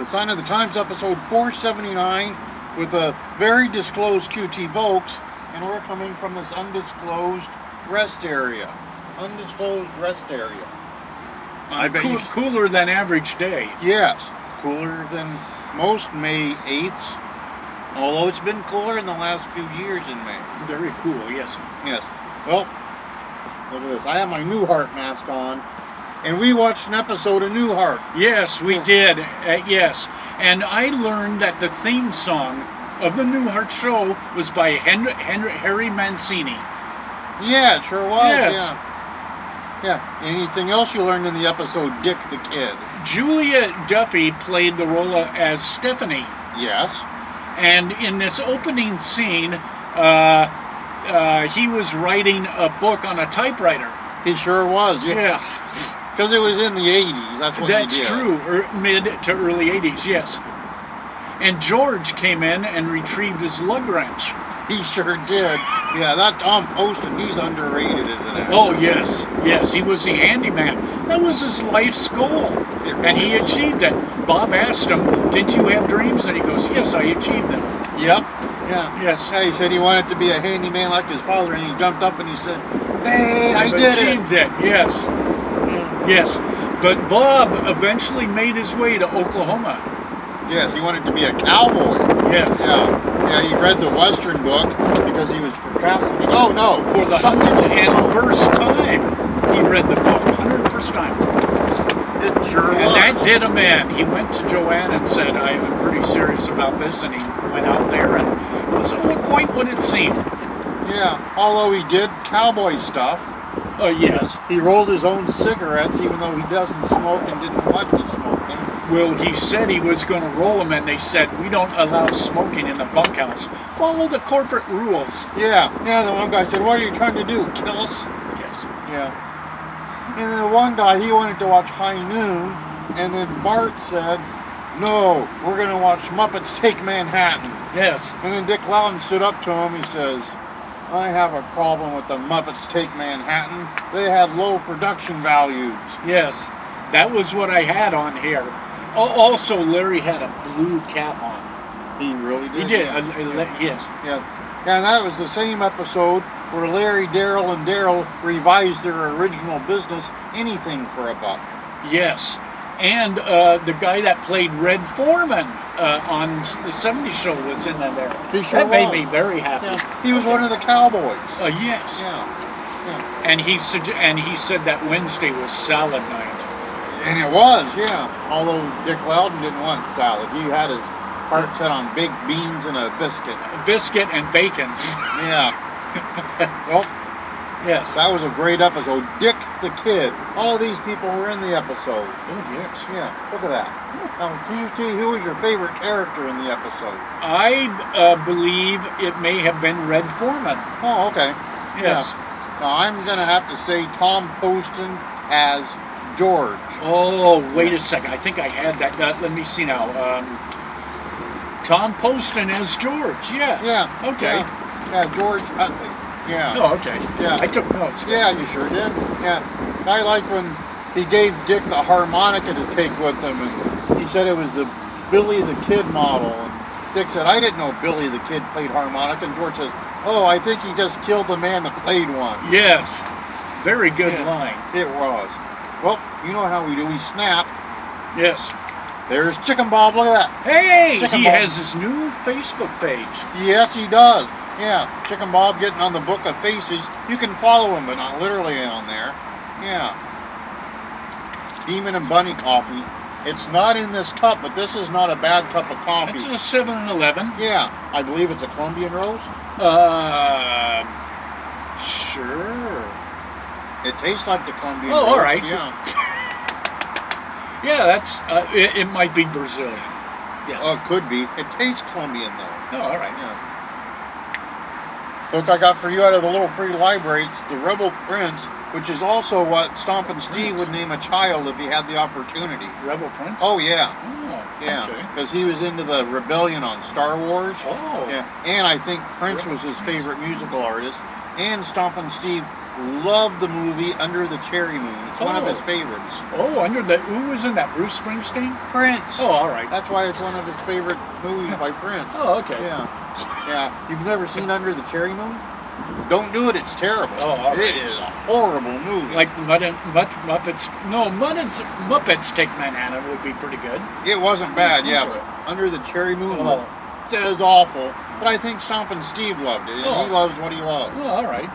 The Sign of the Times, episode 479, with a very disclosed QT Voaxe, and we're coming from this undisclosed rest area. Undisclosed rest area. I bet cooler than average day. Yes, cooler than most May 8ths, although it's been cooler in the last few years in May. Very cool, yes. Yes. Well, look at this. I have my Newhart mask on. And we watched an episode of Newhart. Yes, we did. Yes. And I learned that the theme song of the Newhart show was by Harry Mancini. Yeah, it sure was. Yes. Yeah. Anything else you learned in the episode, Dick the Kid? Julia Duffy played the role as Stephanie. Yes. And in this opening scene, he was writing a book on a typewriter. He sure was, Yes. Because it was in the 80s, that's what he did. That's true, mid to early 80s, yes. And George came in and retrieved his lug wrench. He sure did. Yeah, that Tom Poston, he's underrated, isn't it? Oh, yes, he was the handyman. That was his life's goal, and he achieved it. Bob asked him, "Didn't you have dreams?" And he goes, "Yes, I achieved them." Yep, yeah. Yes. Yeah, he said he wanted to be a handyman like his father, and he jumped up and he said, "Hey, I did achieved it." Yes. Yes, but Bob eventually made his way to Oklahoma. Yes, he wanted to be a cowboy. Yes. Yeah, he read the Western book because he was procrastinating. Oh, no. For the 101st time, he read the book. 101st time. It sure was. And that did him in. He went to Joanne and said, I'm pretty serious about this, and he went out there, and it was only quite what it seemed. Yeah, although he did cowboy stuff. Yes. He rolled his own cigarettes, even though he doesn't smoke and didn't want to smoke them. Well, he said he was going to roll them, and they said, we don't allow smoking in the bunkhouse. Follow the corporate rules. Yeah, the one guy said, what are you trying to do, kill us? Yes. Yeah. And then one guy, he wanted to watch High Noon, and then Bart said, no, we're going to watch Muppets Take Manhattan. Yes. And then Dick Loudon stood up to him, he says, I have a problem with the Muppets Take Manhattan. They had low production values. Yes, that was what I had on here. Also, Larry had a blue cap on. He really did? He did, Yes. yes. Yeah, and that was the same episode where Larry, Daryl, and Daryl revised their original business, Anything for a Buck. Yes, and the guy that played Red Foreman on the 70s show was in there. He sure that made me very happy. Yeah. He was one of the cowboys. Yes. Yeah. And he said that Wednesday was salad night. And it was, yeah. Although Dick Loudon didn't want salad. He had his heart set on baked beans and a biscuit. A biscuit and bacon. Yeah. Well, yes. That was a great episode. Dick the Kid. All of these people were in the episode. Oh, yes. Yeah, look at that. Now, QT, who was your favorite character in the episode? I believe it may have been Red Foreman. Oh, okay. Yes. Yeah. Now, I'm going to have to say Tom Poston as George. Oh, wait a second. I think I had that. Let me see now. Tom Poston as George. Yes. Yeah. Okay. Yeah, George Utley. Yeah. Oh, okay. Yeah. I took notes. Yeah, you sure did. Yeah. I like when he gave Dick the harmonica to take with him, and he said it was the Billy the Kid model. And Dick said, I didn't know Billy the Kid played harmonica. And George says, oh, I think he just killed the man that played one. Yes. Very good line. It was. Well, you know how we do. We snap. Yes. There's Chicken Bob. Look at that. Hey, Chicken he Bob has his new Facebook page. Yes, he does. Yeah, Chicken Bob getting on the Book of Faces. You can follow him, but not literally on there. Yeah. Demon and Bunny coffee. It's not in this cup, but this is not a bad cup of coffee. It's a 7-Eleven. Yeah, I believe it's a Colombian roast. Sure. It tastes like the Colombian roast. Oh, all right. Yeah. Yeah, that's. It might be Brazilian. Yes. Oh, it could be. It tastes Colombian, though. Oh, all right. Yeah. Look, I got for you out of the little free library, it's the Rebel Prince, which is also what Stompin' Steve would name a child if he had the opportunity. Rebel Prince? Oh, yeah. Oh, yeah, okay. because he was into the rebellion on Star Wars. Oh. Yeah, and I think Prince was his favorite musical artist. And Stompin' Steve loved the movie Under the Cherry Moon. It's one of his favorites. Oh, who was in that? Bruce Springsteen? Prince. Oh, all right. That's why it's one of his favorite movies by Prince. Oh, okay. Yeah. Yeah. You've never seen Under the Cherry Moon? Don't do it. It's terrible. Oh, all right. It is a horrible movie. Like Muppets. No, Muppets Take Manhattan would be pretty good. It wasn't bad, yeah, but Under the Cherry Moon Oh. it is awful. But I think Stompin' Steve loved it, and Oh. he loves what he loves. Oh, all right.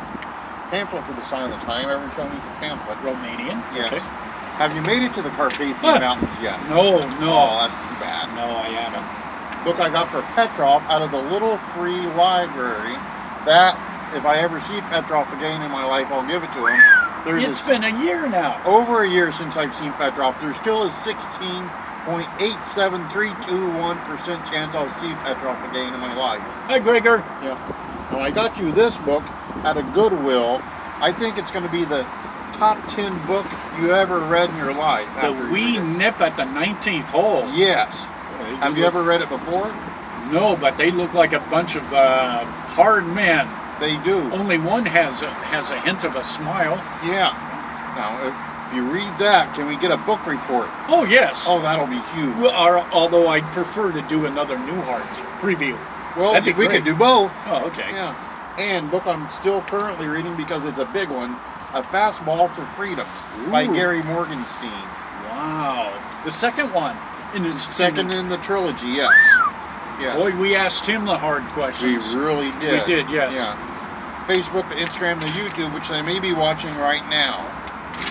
Pamphlet for the Sign of the Time. Ever shown me the pamphlet? Romanian. Yes. Okay. Have you made it to the Carpathian Huh. Mountains yet? No. Oh, that's too bad. No, I haven't. Book I got for Petrov out of the little free library. That, if I ever see Petrov again in my life, I'll give it to him. It's been a year now. Over a year since I've seen Petrov. There's still a 16.87321% chance I'll see Petrov again in my life. Hi, Gregor. Yeah. Well, I got you this book at a Goodwill. I think it's going to be the top 10 book you ever read in your life. The Wee Nip at the 19th hole. Yes. Well, Have you ever read it before? No, but they look like a bunch of hard men. They do. Only one has a hint of a smile. Yeah. Now, if you read that, can we get a book report? Oh, yes. Oh, that'll be huge. Well, although I'd prefer to do another Newhart preview. Well, That'd be we great. could do both. Oh, okay. Yeah. And book I'm still currently reading because it's a big one, A Fastball for Freedom by Ooh. Gary Morgenstein. Wow. The second one. Second in the trilogy, yes. Yeah. Boy, we asked him the hard We questions. really did. We did, yes. Yeah. Facebook, the Instagram, the YouTube, which they may be watching right now.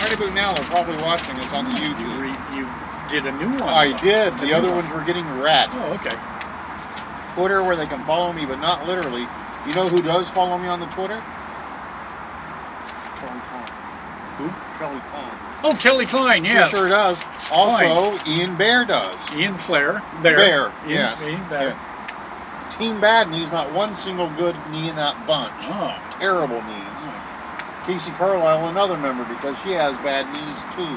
Right about now, they're probably watching us on the YouTube. You did a new one. I did. The other ones were getting red. Oh, okay. Twitter, where they can follow me, but not literally. You know who does follow me on the Twitter? Kelly Klein. Who? Kelly Klein. Oh, Kelly Klein, yes. She sure does. Also, Ian Bear does. Ian Flair. Bear, Ian, yes. Ian Bear. Yeah. Team Bad Knees, not one single good knee in that bunch. Oh. Terrible knees. Casey Carlisle, another member, because she has bad knees too.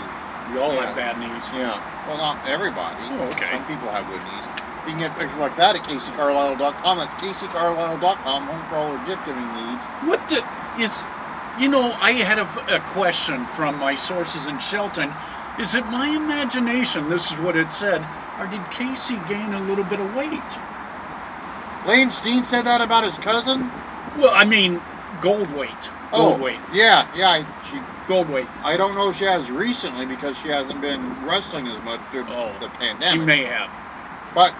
We all Yeah. have bad knees. Yeah. Well, not everybody. Oh, okay. Some people have good knees. You can get pictures like that at CaseyCarlisle.com. That's CaseyCarlisle.com, home for all their gift-giving needs. I had a question from my sources in Shelton. Is it my imagination, this is what it said, or did Casey gain a little bit of weight? Lane Steen said that about his cousin? Well, I mean, gold weight. Gold weight. Yeah. Gold weight. I don't know if she has recently because she hasn't been wrestling as much through the pandemic. She may have. But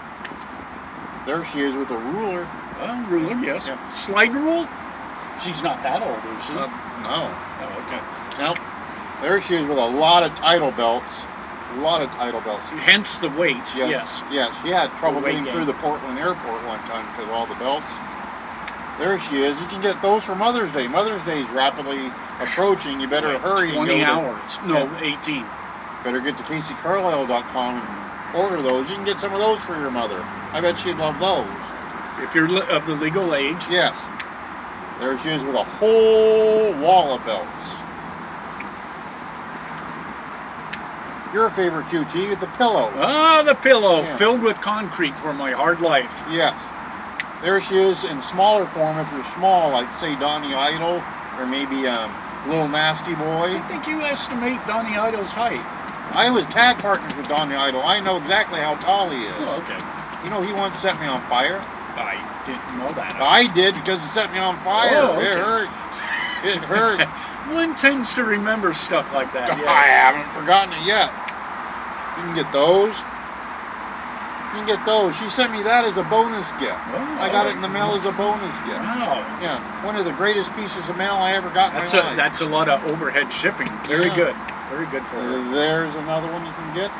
there she is with a ruler. Ruler, yes. Yeah. Slide rule? She's not that old, is she? No. Oh, okay. Now, there she is with a lot of title belts. A lot of title belts. Hence the weight, yes. Yes, she had trouble The weight getting gain. through the Portland airport one time because of all the belts. There she is. You can get those for Mother's Day. Mother's Day is rapidly approaching. You better hurry. 20 and go hours. No, 18. Better get to CaseyCarlisle.com and order those. You can get some of those for your mother. I bet she'd love those. If you're of the legal age. Yes. There she is with a whole wall of belts. Your favorite QT, the pillow. Ah, the pillow, Yeah. filled with concrete for my hard life. Yes. There she is in smaller form if you're small, like say Donnie Idol or maybe Little Nasty Boy. I think you estimate Donnie Idol's height. I was tag partners with Donnie Idol. I know exactly how tall he is. Oh, okay. You know, he once set me on fire. I didn't know that. I did because he set me on fire. Oh, okay. It hurt. It hurt. One tends to remember stuff like that. Yes. I haven't forgotten it yet. You can get those. You can get those. She sent me that as a bonus gift. Oh, I got it in the mail as a bonus gift. Wow. Yeah, one of the greatest pieces of mail I ever got in my life. That's a lot of overhead shipping. Very Yeah. good. Very good for her. There's another one you can get.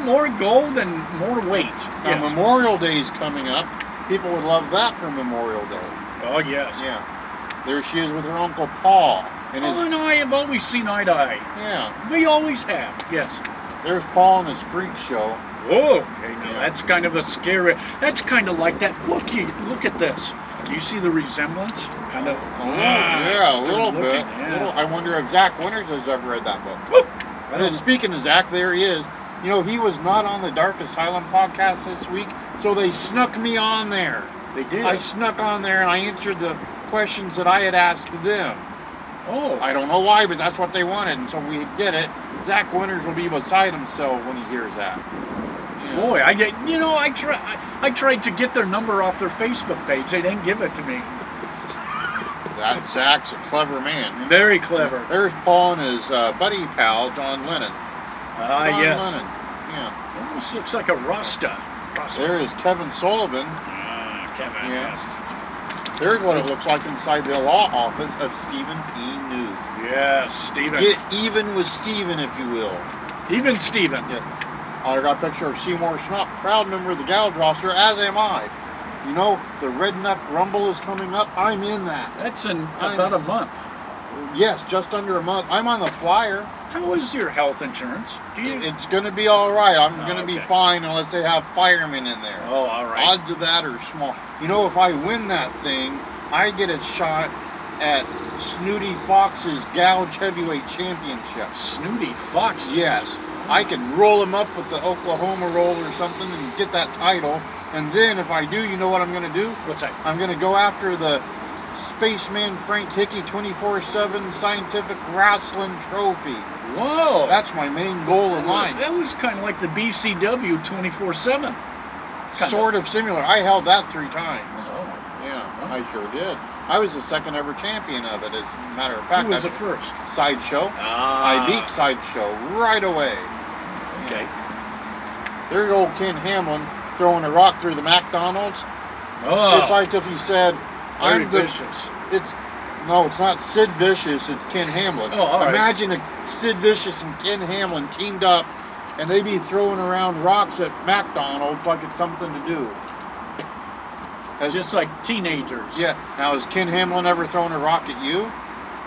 More gold and more weight. Now, Yes. Memorial Day's coming up. People would love that for Memorial Day. Oh, yes. Yeah. There she is with her Uncle Paul. And Oh, and I have always seen eye to eye. yeah. We always have. Yes. There's Paul and his freak show. Oh, okay, now Yeah. that's kind of a scary. That's kind of like that book. You look at this. Do you see the resemblance? Kind of. Yeah, a little looking, bit. yeah. I wonder if Zach Winters has ever read that book. Whoop. I And don't then speaking of Zach, there he is. You know, he was not on the Dark Asylum podcast this week, so they snuck me on there. They did. I snuck on there and I answered the questions that I had asked them. Oh. I don't know why, but that's what they wanted, and so we did it. Zach Winters will be beside himself when he hears that. Yeah. Boy, I tried to get their number off their Facebook page. They didn't give it to me. That Zach's a clever man. Very clever. There's Paul and his buddy pal, John Lennon. John Yes. Lennon. Yeah. Almost looks like a Rasta. There is Kevin Sullivan. Kevin. Yeah. There's what it looks like inside the law office of Stephen P. News. Yes, Stephen. Get even with Stephen, if you will. Even Stephen. Yeah. I got a picture of Seymour Schnupp, proud member of the Gouge roster, as am I. You know, the Redneck Rumble is coming up. I'm in that. That's in about a month. Yes, just under a month. I'm on the flyer. How is your health insurance? It's going to be all right. I'm going to be okay. fine unless they have firemen in there. Oh, all right. Odds of that are small. You know, if I win that thing, I get a shot at Snooty Fox's Gouge Heavyweight Championship. Snooty Fox. Yes. I can roll him up with the Oklahoma roll or something and get that title. And then if I do, you know what I'm going to do? What's that? I'm going to go after the Spaceman Frank Hickey 24/7 Scientific Wrestling Trophy. Whoa. That's my main goal in life. That was kind of like the BCW 24/7. Sort of similar. I held that 3 times. Oh. Yeah, I sure did. I was the second ever champion of it, as a matter of fact. Who was the first? Sideshow. Ah. I beat Sideshow right away. Okay. There's old Ken Hamlin throwing a rock through the McDonald's. Oh. It's like if he said, Very I'm the... vicious. No, it's not Sid Vicious, it's Ken Hamlin. Oh, all right. Imagine if Sid Vicious and Ken Hamlin teamed up and they'd be throwing around rocks at McDonald's like it's something to do. Just like teenagers. Yeah. Now, has Ken Hamlin ever thrown a rock at you?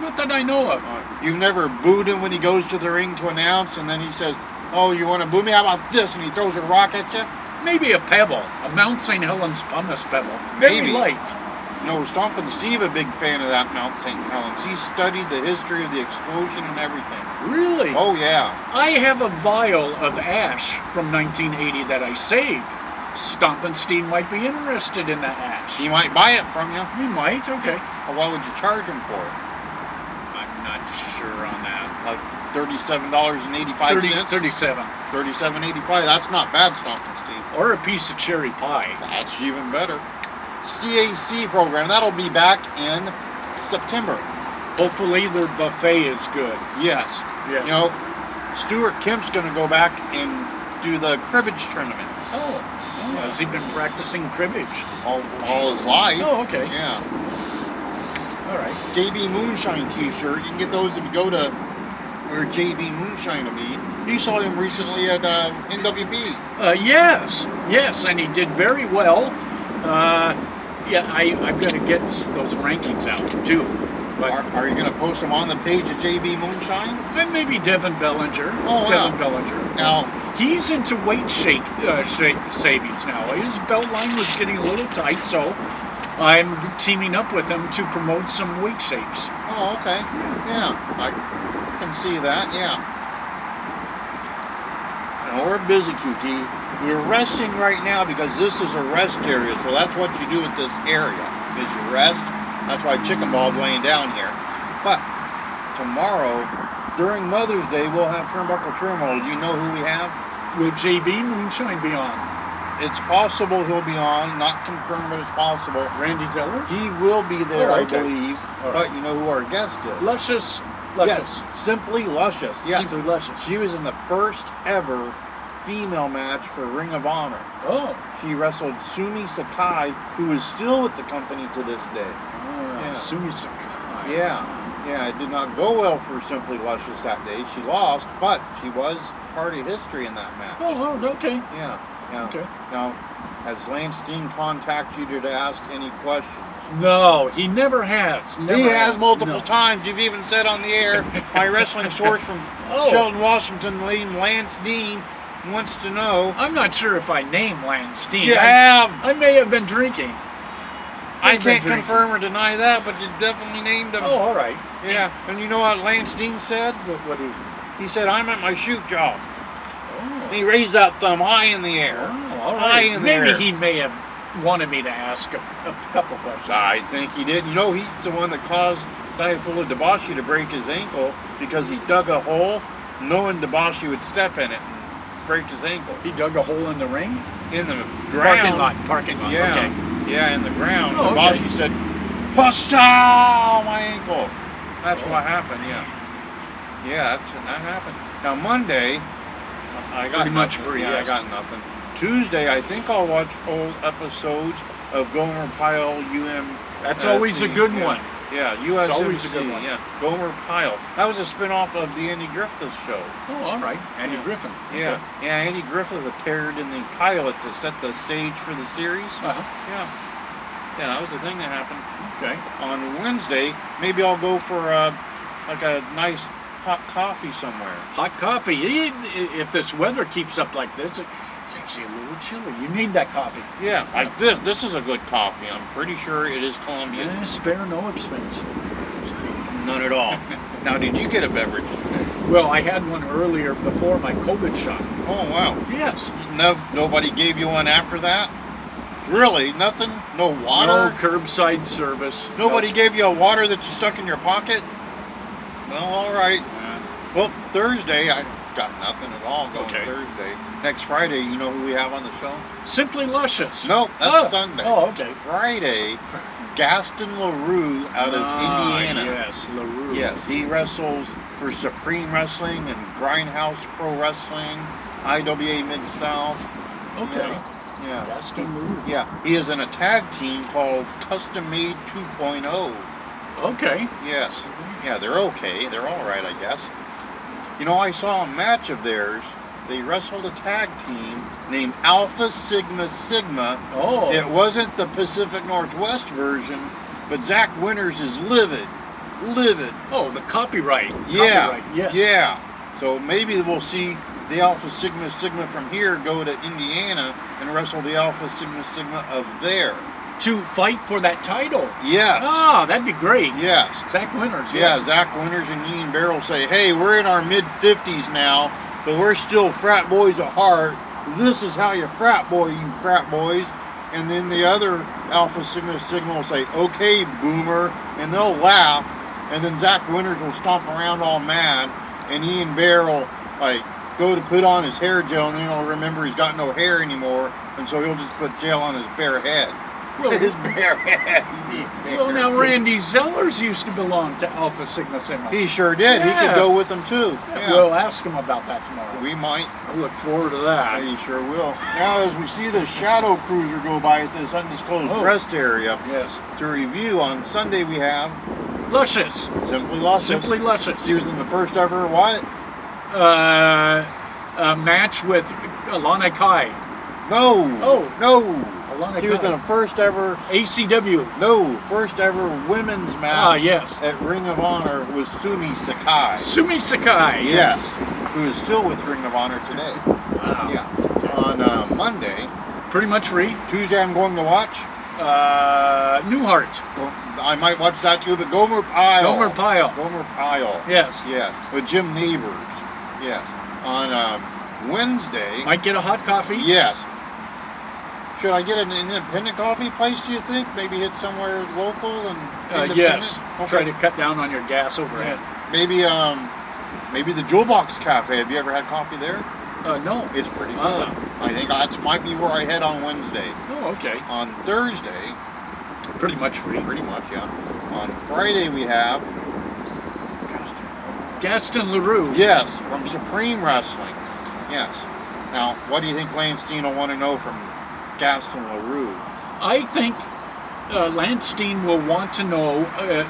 Not that I know of. You've never booed him when he goes to the ring to announce and then he says, oh, you want to boo me? How about this? And he throws a rock at you? Maybe a pebble. A Mount St. Helens pumice pebble. Very Maybe. light. No, Stompin' Steve, a big fan of that Mount St. Helens. He studied the history of the explosion and everything. Really? Oh, yeah. I have a vial of ash from 1980 that I saved. Stompin' Steve might be interested in that ash. He might buy it from you. He might, okay. Well, what would you charge him for it? I'm not sure on that. Like $37.85? 37. $37.85. That's not bad, Stompin' Steve. Or a piece of cherry pie. That's even better. CAC program. That'll be back in September. Hopefully their buffet is good. Yes. Yes. You know, Stuart Kemp's going to go back and do the cribbage tournament. Oh. Has he been practicing cribbage? All his life. Oh, okay. Yeah. All right. JB Moonshine t-shirt. You can get those if you go to where JB Moonshine will be. You saw him recently at NWB. Yes, and he did very well. I'm going to get those rankings out too. But Are you going to post them on the page of JB Moonshine? and maybe Devin Bellinger. Oh, yeah. Devin Bellinger. Now, He's into weight savings now. His belt line was getting a little tight, so I'm teaming up with him to promote some weight shakes. oh, okay. Yeah, I can see that, yeah. Now, we're busy, QT. We're resting right now because this is a rest area, so that's what you do at this area, is you rest. That's why Chicken Ball's laying down here. But tomorrow, during Mother's Day, we'll have Turnbuckle Turmoil. Do you know who we have? Will JB Moonshine be on? It's possible he'll be on, not confirmed, but it's possible. Randy Zeller? He will be there, Oh, okay. I believe. All right. But you know who our guest is? Luscious. Yes, Simply Luscious. Yes. Simply Luscious. She was in the first ever female match for Ring of Honor. Oh. She wrestled Sumi Sakai, who is still with the company to this day. Yeah. Sumi Sakai. Yeah, it did not go well for Simply Luscious that day. She lost, but she was part of history in that match. Oh, okay. Yeah. Okay. Now, has Lance Dean contacted you to ask any questions? No, he never has. He has multiple times. You've even said on the air, my wrestling source from Sheldon, Washington, named Lance Dean, wants to know. I'm not sure if I named Lance Dean. You have. I may have been drinking. I can't confirm or deny that, but you definitely named him. Oh, all right. Yeah, and you know what Lance Dean said? What is it? He said, I'm at my shoot job. Oh. And he raised that thumb high in the air. Oh, all High right. in the Maybe air. he may have wanted me to ask a couple questions. I think he did. You know, he's the one that caused Diafula Debashi to break his ankle because he dug a hole knowing Debashi would step in it and break his ankle. He dug a hole in the ring? In the ground. Parking lot. Yeah. Okay. Yeah, in the ground. Oh, Debashi okay. said, "Passow, my ankle." That's what happened, yeah. Yeah, that happened. Now, Monday, I got Pretty much nothing. free, Yeah, yes. I got nothing. Tuesday, I think I'll watch old episodes of Gomer Pyle UM. That's always a good yeah. one. Yeah, USMC. It's always a good one. Yeah, Gomer Pyle. That was a spinoff of the Andy Griffith show. Oh, all right. Andy Yeah. Griffin. Yeah, yeah. Andy Griffith appeared in the pilot to set the stage for the series. Uh-huh. Yeah, yeah. That was the thing that happened. Okay. On Wednesday, maybe I'll go for like a nice hot coffee somewhere. Hot coffee. If this weather keeps up like this, it's actually a little chilly. You need that coffee. Yeah, like this. This is a good coffee. I'm pretty sure it is Colombian. Yeah, spare no expense. None at all. Now, did you get a beverage? Well, I had one earlier before my COVID shot. Oh wow. Yes. No, nobody gave you one after that. Really? Nothing? No water? No curbside service. Nobody gave you a water that you stuck in your pocket? Well, all right. Well, Thursday, I got nothing at all going Okay. Thursday. Next Friday, you know who we have on the show? Simply Luscious. No, that's Sunday. Oh, okay. Friday, Gaston LaRue out of Indiana. Yes, LaRue. Yes, he wrestles for Supreme Wrestling and Grindhouse Pro Wrestling, IWA Mid-South. Okay. Yeah. Gaston LaRue. Yeah, he is in a tag team called Custom Made 2.0. Okay. Yes. Yeah, they're okay. They're all right, I guess. You know, I saw a match of theirs. They wrestled a tag team named Alpha Sigma Sigma. Oh. It wasn't the Pacific Northwest version, but Zach Winters is livid. Livid. Oh, the copyright. Yeah. Copyright, yes. Yeah. So maybe we'll see the Alpha Sigma Sigma from here go to Indiana and wrestle the Alpha Sigma Sigma of there. To fight for that title. Yes. Ah, that'd be great. Yes. Zach Winters. Yeah, Yes. Zach Winters and Ian Barrell say, hey, we're in our mid-50s now, but we're still frat boys at heart. This is how you frat boy, you frat boys. And then the other Alpha Sigma Sigma will say, okay, boomer, and they'll laugh. And then Zach Winters will stomp around all mad, and Ian Barrell, like, go to put on his hair gel, and then he'll remember he's got no hair anymore, and so he'll just put gel on his bare head. Well, His bare head. well, now Randy Zellers used to belong to Alpha Sigma Sigma. He sure did. He could go with them too. Yeah. We'll ask him about that tomorrow. We might. I look forward to that. He sure will. Now, as we see the Shadow Cruiser go by at this undisclosed rest area, Yes. to review on Sunday we have Luscious. Simply Luscious. Simply Luscious. He was in the first ever what? A match with Alana Kai. No. Oh. No. Alana He was in Kai. the first ever. ACW. No, first ever women's match. Ah, yes. At Ring of Honor was Sumi Sakai. Sumi Sakai. Yes, who is still with Ring of Honor today. Wow. Yeah. On Monday. Pretty much free. Tuesday I'm going to watch. Newhart. I might watch that too, but Gomer Pyle. Gomer Pyle. Gomer Pyle. Yes. Yes. With Jim Neighbors. Yes. On Wednesday. Might get a hot coffee. Yes. Should I get an independent coffee place, do you think? Maybe hit somewhere local and independent? Yes. Okay. Try to cut down on your gas overhead. Maybe maybe the Jewel Box Cafe. Have you ever had coffee there? No. It's pretty good. I think that might be where I head on Wednesday. Oh, okay. On Thursday, Pretty much free. pretty much, yeah. On Friday we have, Gaston LaRue. yes, from Supreme Wrestling. Yes. Now, what do you think Lance Dean will want to know from Gaston LaRue? I think Lance Dean will want to know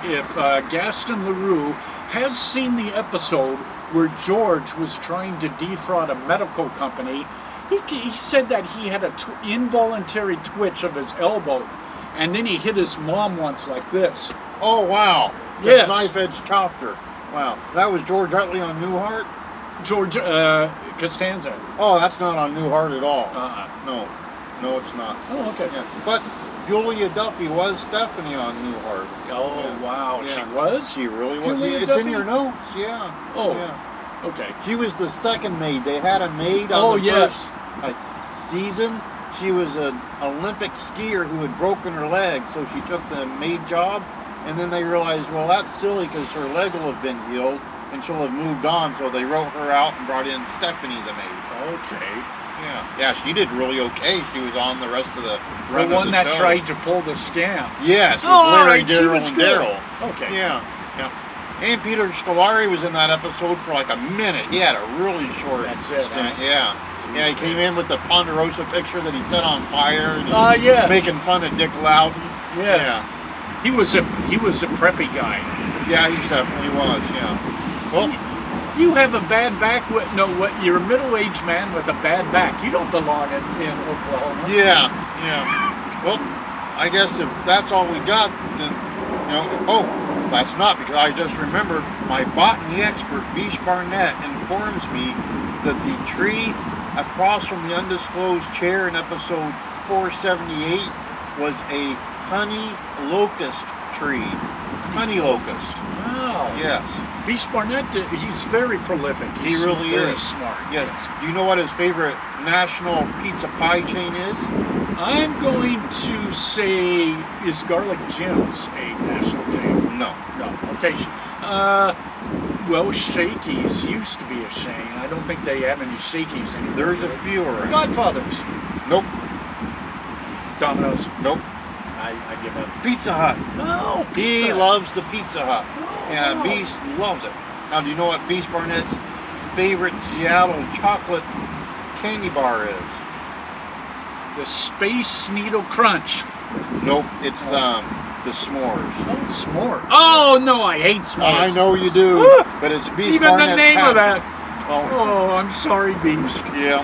if Gaston LaRue has seen the episode where George was trying to defraud a medical company. He said that he had an involuntary twitch of his elbow, and then he hit his mom once like this. Oh, wow. Yes. Knife edge chopped her. Wow. That was George Utley on Newhart? George Costanza. Oh, that's not on Newhart at all. No. No, it's not. Oh, okay. Yeah. But Julia Duffy was Stephanie on Newhart. Oh, Yeah. wow. Yeah. She was? She really was. Julia It's Duffy? in your notes, yeah. Oh. Yeah. Okay. She was the second maid. They had a maid on Oh, the yes. first season. she was an Olympic skier who had broken her leg, so she took the maid job. And then they realized, well, that's silly because her leg will have been healed and she'll have moved on. So they wrote her out and brought in Stephanie the maid. Okay. Yeah, she did really okay. She was on the rest of the The run one of the that show. tried to pull the scam. Yes, with Oh, Larry, right, she Daryl, was and good. Daryl. Okay. Yeah. And Peter Scolari was in that episode for like a minute. He had a really short That's it, stint. huh? Yeah, he came in with the Ponderosa picture that he set on fire and Yes. making fun of Dick Loudon. Yes. Yeah. He was a preppy guy. Yeah, he definitely was. Yeah. Well, You have a bad back. You're a middle-aged man with a bad back. You don't belong in Oklahoma. yeah. Well, I guess if that's all we got, then Oh, that's not, because I just remembered my botany expert, Beach Barnett, informs me that the tree across from the undisclosed chair in episode 478 was a honey locust tree. Honey locust. Wow. Yes. Beach Barnett, he's very prolific. He really very is. smart. Yes. Do you know what his favorite national pizza pie chain is? I'm going to say, is Garlic Jim's a national chain? No. Okay. Well, Shakey's used to be a chain. I don't think they have any Shakey's anymore. There's a few around. Godfather's. Nope. Domino's. Nope. I give up. Pizza Hut. No, He pizza. loves the Pizza Hut. Yeah, Oh. Beast loves it. Now, do you know what Beast Barnett's favorite Seattle chocolate candy bar is? The Space Needle Crunch. Nope, it's the s'mores. Oh, s'more. Oh, no, I hate s'mores. I know you do, Woo! but it's Beast Even Barnett's the name of passion. that. Oh, Oh, I'm sorry, Beast. yeah.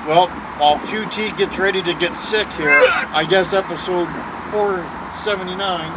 Well, while QT gets ready to get sick here, I guess episode 479